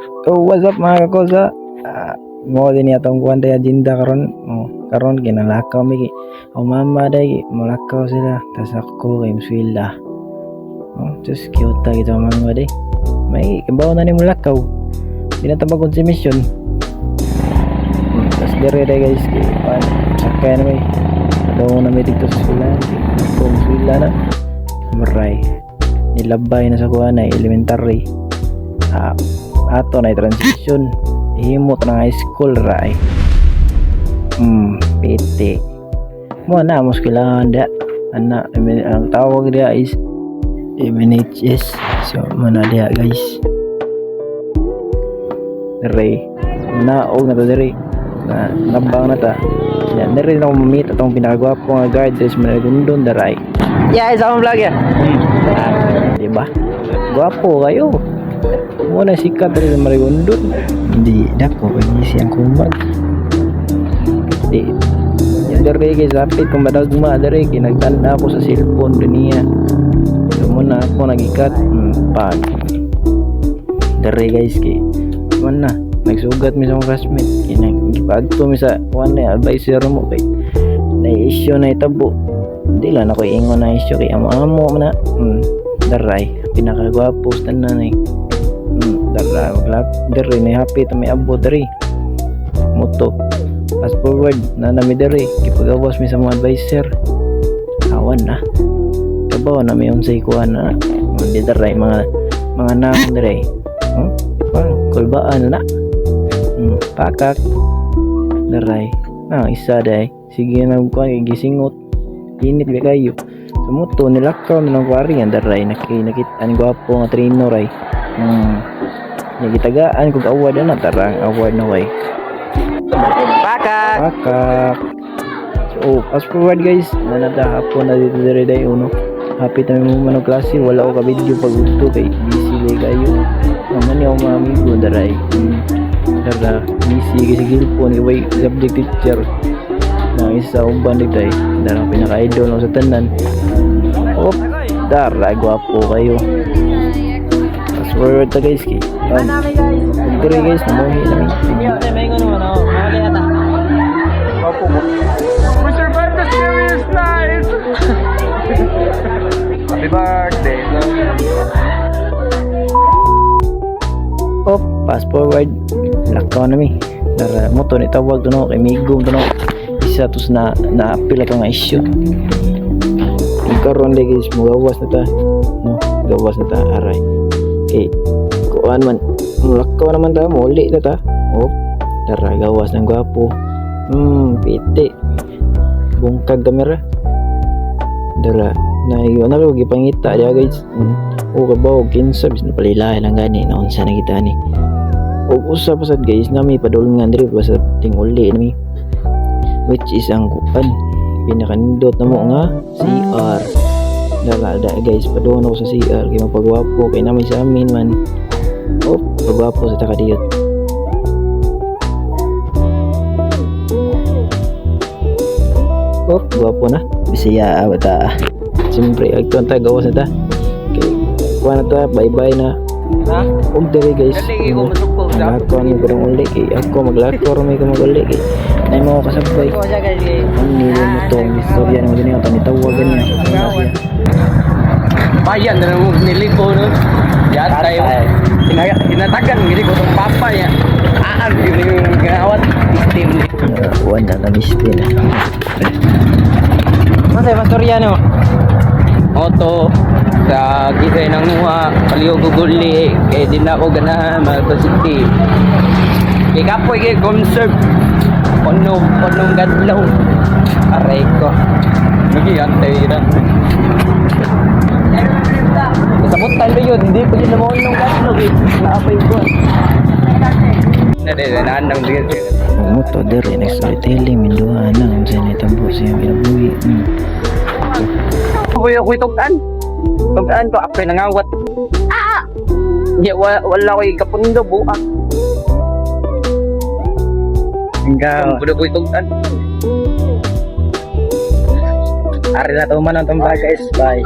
So what's up mga kakosa? Mo din atong kuan tay agenda karon. Karon ginalakaw mi mama day malakaw sila tas ako kay Muswila. Just cute ta kita mga day. May kabaw na ni mulakaw. Dinatabag kon si mission. Tas dire day guys kay sakay na may. Daw na may dito sa sila. Kung Muswila na. Maray. Nilabay na sa kuan ay elementary. Ato na transition himot na high school ray PT mo na muskilahan da anak ang tawag dia is MNHS so mana dia guys ray na og na diri na nabang na ta yan diri na mamit atong pinakagwapo nga guard dress managundon da ray isa akong vlog ya diba gwapo kayo mo na sikat dari marigondon hindi dako kanya siyang kumag di yung dari kay sapit kung madagma dari kinagtanda ako sa cellphone din niya so muna ako nagikat pag dari guys kay man na nagsugat mi sa mga classmate kinagipagto mi sa kuan na advisor mo kay na issue na itabo hindi lang ako ingon na issue kay amo-amo man na daray pinakagwapo tanan eh dara maglap dere ni happy ta may abo dere moto fast forward na nami dere gipagawas mi sa mga advisor awan na kabaw na may unsay kuan na di dere mga naon dere kulbaan na pakak dere na isa day sige na kuan gisingot init ba kayo sumuto nilakaw ng kwarian dere nakita ang gwapo nga trino ray ya gitagaan kung award na tarang award na way pakak so fast forward guys nanada hapon na dito dire day uno happy tayo mo manong klase wala ko ka video pag gusto kay busy day kayo naman yung mga amigo daray dara busy kasi gilpon iway subject teacher na isa uban dito ay dara pinaka idol sa tanan dara gwapo kayo forward ta guys ki dire guys namuhi namin may ngono ano mali ata opo mo we survived the serious life happy birthday fast forward lakaw nami dara mo to ni tawag to no kay migom to no isa tos na apil ka nga issue karon guys mo gawas na ta no gawas na ta aray okay kuan man lakaw naman ta muli na ta tara gawas ng gwapo piti bungkag kamera dara na iyo na ko gipangita dia guys kabaw kinsa bis na palilay lang gani na unsa na kita ni usa pa sad guys nami padulngan diri pa sa tinguli ni which is ang kuan pinakanindot na mo nga CR dala guys padung ako sa CR kay mapagwapo kay namin sa amin man pagwapo sa takadiyot gwapo na bisaya bata siyempre agtuan ta gawas na ta kay kuha na ta bye bye na dere guys ako ni kurang uli kay ako maglakor may kumaguli kay nay mo kasabay ang nilo mo to istorya na ganyan ito nitawagan niya bayan na mo niliko no yatay hinatagan gini ko tong papa ya gini gawat system wala na mistin masay mastorya no auto sa gisay ng mga kaliyo guguli kay di na ako ganahan magpositive kay kapoy kay conserve ponong gadlaw aray ko nag-iantay na sabutan ba yun hindi pa yun naman nung gadlaw naapay ko nanandang din to dere next storytelling minduha na kung saan itambo siya kinabuhi ako'y tugan ko ako'y nangawat wala ko'y kapundo buak hanggang ko'y tugan ari na to man ang guys bye